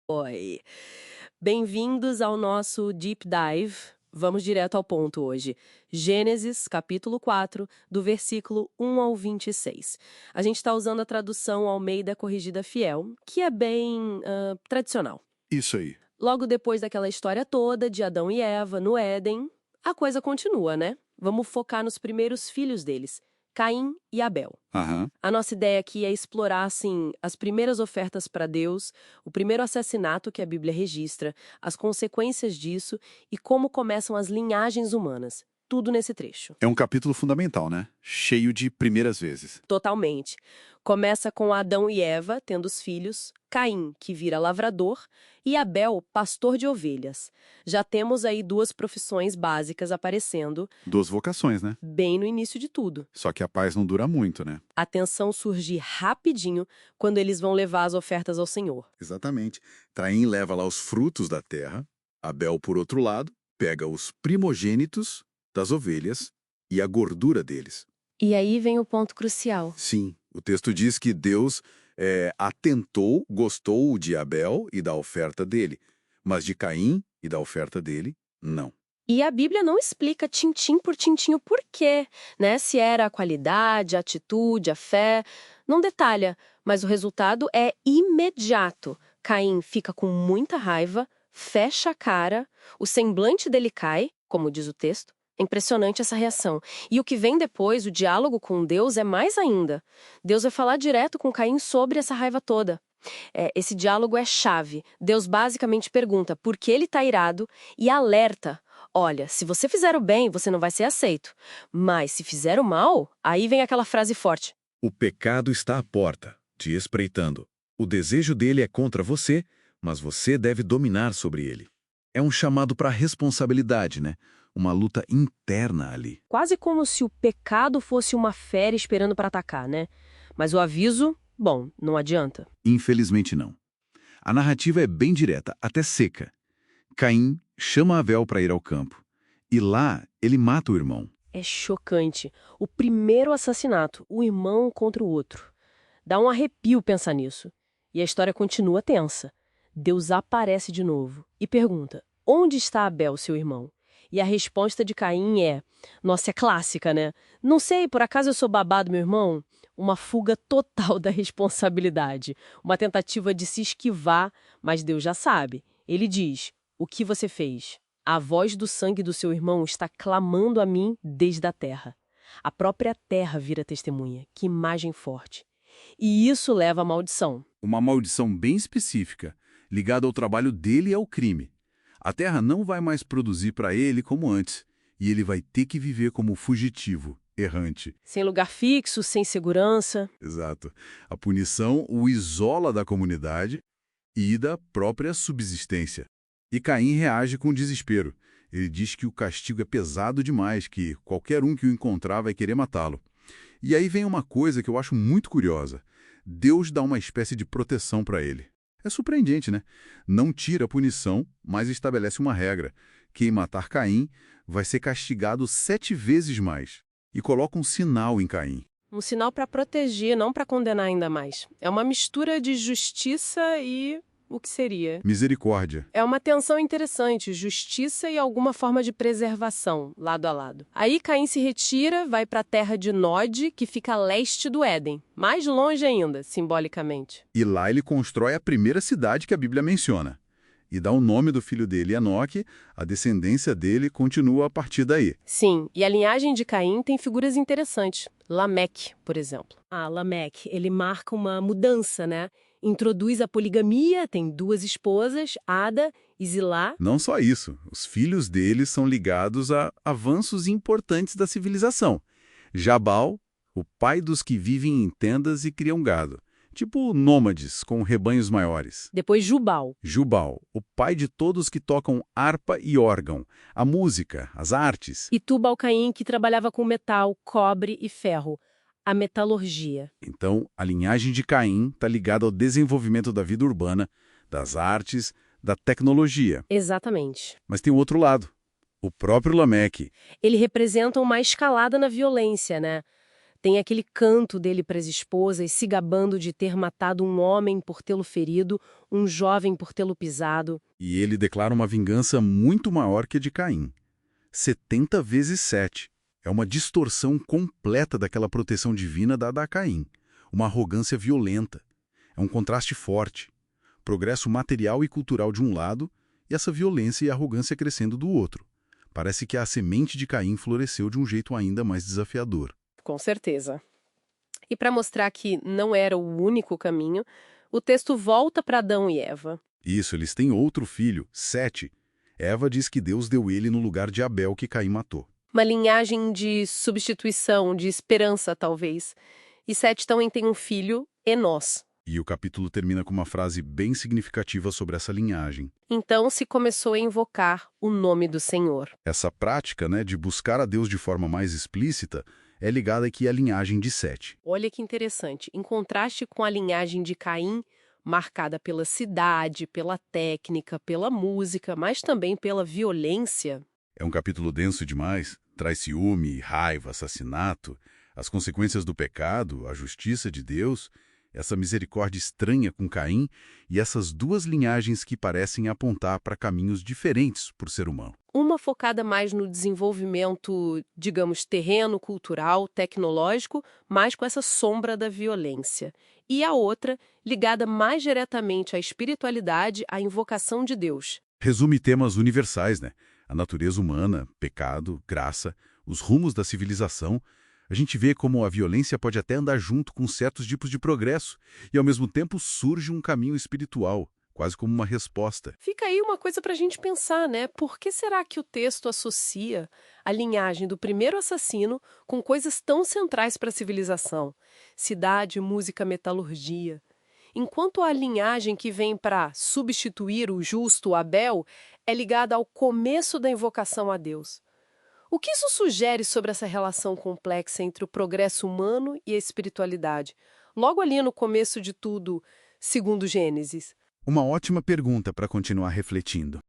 Oi. Bem-vindos ao nosso Deep Dive. Vamos direto ao ponto hoje. Gênesis, capítulo 4, do versículo 1 ao 26. A gente está usando a tradução Almeida Corrigida Fiel, que é bem tradicional. Isso aí. Logo depois daquela história toda de Adão e Eva no Éden, a coisa continua, né? Vamos focar nos primeiros filhos deles, Caim e Abel. Aham. A nossa ideia aqui é explorar, assim, as primeiras ofertas para Deus, o primeiro assassinato que a Bíblia registra, as consequências disso e como começam as linhagens humanas. Tudo nesse trecho. É um capítulo fundamental, né? Cheio de primeiras vezes. Totalmente. Começa com Adão e Eva tendo os filhos, Caim, que vira lavrador, e Abel, pastor de ovelhas. Já temos aí duas profissões básicas aparecendo, Duas vocações, né? bem no início de tudo. Só que a paz não dura muito, né? A tensão surge rapidinho quando eles vão levar as ofertas ao Senhor. Exatamente. Caim leva lá os frutos da terra. Abel, por outro lado, pega os primogênitos das ovelhas e a gordura deles. E aí vem o ponto crucial. Sim, o texto diz que Deus atentou, gostou de Abel e da oferta dele, mas de Caim e da oferta dele, não. E a Bíblia não explica tintim por tintim o porquê, né? Se era a qualidade, a atitude, a fé, não detalha, mas o resultado é imediato. Caim fica com muita raiva, fecha a cara, o semblante dele cai, como diz o texto. É impressionante essa reação. E o que vem depois, o diálogo com Deus, é mais ainda. Deus vai falar direto com Caim sobre essa raiva toda. Esse diálogo é chave. Deus basicamente pergunta por que ele está irado e alerta. Olha, se você fizer o bem, você não vai ser aceito. Mas se fizer o mal, aí vem aquela frase forte. O pecado está à porta, te espreitando. O desejo dele é contra você, mas você deve dominar sobre ele. É um chamado para responsabilidade, né? Uma luta interna ali. Quase como se o pecado fosse uma fera esperando para atacar, né? Mas o aviso, bom, não adianta. Infelizmente não. A narrativa é bem direta, até seca. Caim chama Abel para ir ao campo. E lá, ele mata o irmão. É chocante. O primeiro assassinato, o irmão contra o outro. Dá um arrepio pensar nisso. E a história continua tensa. Deus aparece de novo e pergunta: onde está Abel, seu irmão? E a resposta de Caim é, nossa, é clássica, né? Não sei, por acaso eu sou babá do meu irmão? Uma fuga total da responsabilidade. Uma tentativa de se esquivar, mas Deus já sabe. Ele diz, o que você fez? A voz do sangue do seu irmão está clamando a mim desde a terra. A própria terra vira testemunha. Que imagem forte. E isso leva à maldição. Uma maldição bem específica, ligada ao trabalho dele e ao crime. A terra não vai mais produzir para ele como antes, e ele vai ter que viver como fugitivo, errante. Sem lugar fixo, sem segurança. Exato. A punição o isola da comunidade e da própria subsistência. E Caim reage com desespero. Ele diz que o castigo é pesado demais, que qualquer um que o encontrar vai querer matá-lo. E aí vem uma coisa que eu acho muito curiosa. Deus dá uma espécie de proteção para ele. É surpreendente, né? Não tira a punição, mas estabelece uma regra. Quem matar Caim vai ser castigado 7 vezes mais. E coloca um sinal em Caim. Um sinal para proteger, não para condenar ainda mais. É uma mistura de justiça e o que seria? Misericórdia. É uma tensão interessante, justiça e alguma forma de preservação, lado a lado. Aí Caim se retira, vai para a terra de Nod, que fica a leste do Éden. Mais longe ainda, simbolicamente. E lá ele constrói a primeira cidade que a Bíblia menciona. E dá o nome do filho dele, Enoque, a descendência dele continua a partir daí. Sim, e a linhagem de Caim tem figuras interessantes. Lameque, por exemplo. Lameque, ele marca uma mudança, né? Introduz a poligamia, tem 2 esposas, Ada e Zilá. Não só isso, os filhos dele são ligados a avanços importantes da civilização. Jabal, o pai dos que vivem em tendas e criam gado. Tipo nômades com rebanhos maiores. Depois Jubal. Jubal, o pai de todos que tocam harpa e órgão, a música, as artes. E Tubal-Caim, que trabalhava com metal, cobre e ferro. A metalurgia. Então, a linhagem de Caim está ligada ao desenvolvimento da vida urbana, das artes, da tecnologia. Exatamente. Mas tem o outro lado, o próprio Lameque. Ele representa uma escalada na violência, né? Tem aquele canto dele para as esposas, se gabando de ter matado um homem por tê-lo ferido, um jovem por tê-lo pisado. E ele declara uma vingança muito maior que a de Caim. 70 vezes 7. É uma distorção completa daquela proteção divina dada a Caim. Uma arrogância violenta. É um contraste forte. Progresso material e cultural de um lado e essa violência e arrogância crescendo do outro. Parece que a semente de Caim floresceu de um jeito ainda mais desafiador. Com certeza. E para mostrar que não era o único caminho, o texto volta para Adão e Eva. Isso, eles têm outro filho, Sete. Eva diz que Deus deu ele no lugar de Abel que Caim matou. Uma linhagem de substituição, de esperança, talvez. E Sete também tem um filho, Enós. E o capítulo termina com uma frase bem significativa sobre essa linhagem. Então se começou a invocar o nome do Senhor. Essa prática, de buscar a Deus de forma mais explícita é ligada aqui à linhagem de Sete. Olha que interessante. Em contraste com a linhagem de Caim, marcada pela cidade, pela técnica, pela música, mas também pela violência. É um capítulo denso demais, traz ciúme, raiva, assassinato, as consequências do pecado, a justiça de Deus, essa misericórdia estranha com Caim e essas duas linhagens que parecem apontar para caminhos diferentes por ser humano. Uma focada mais no desenvolvimento, digamos, terreno, cultural, tecnológico, mas com essa sombra da violência. E a outra, ligada mais diretamente à espiritualidade, à invocação de Deus. Resume temas universais, A natureza humana, pecado, graça, os rumos da civilização. A gente vê como a violência pode até andar junto com certos tipos de progresso e, ao mesmo tempo, surge um caminho espiritual, quase como uma resposta. Fica aí uma coisa para a gente pensar, Por que será que o texto associa a linhagem do primeiro assassino com coisas tão centrais para a civilização? Cidade, música, metalurgia. Enquanto a linhagem que vem para substituir o justo Abel é ligada ao começo da invocação a Deus. O que isso sugere sobre essa relação complexa entre o progresso humano e a espiritualidade? Logo ali no começo de tudo, segundo Gênesis. Uma ótima pergunta para continuar refletindo.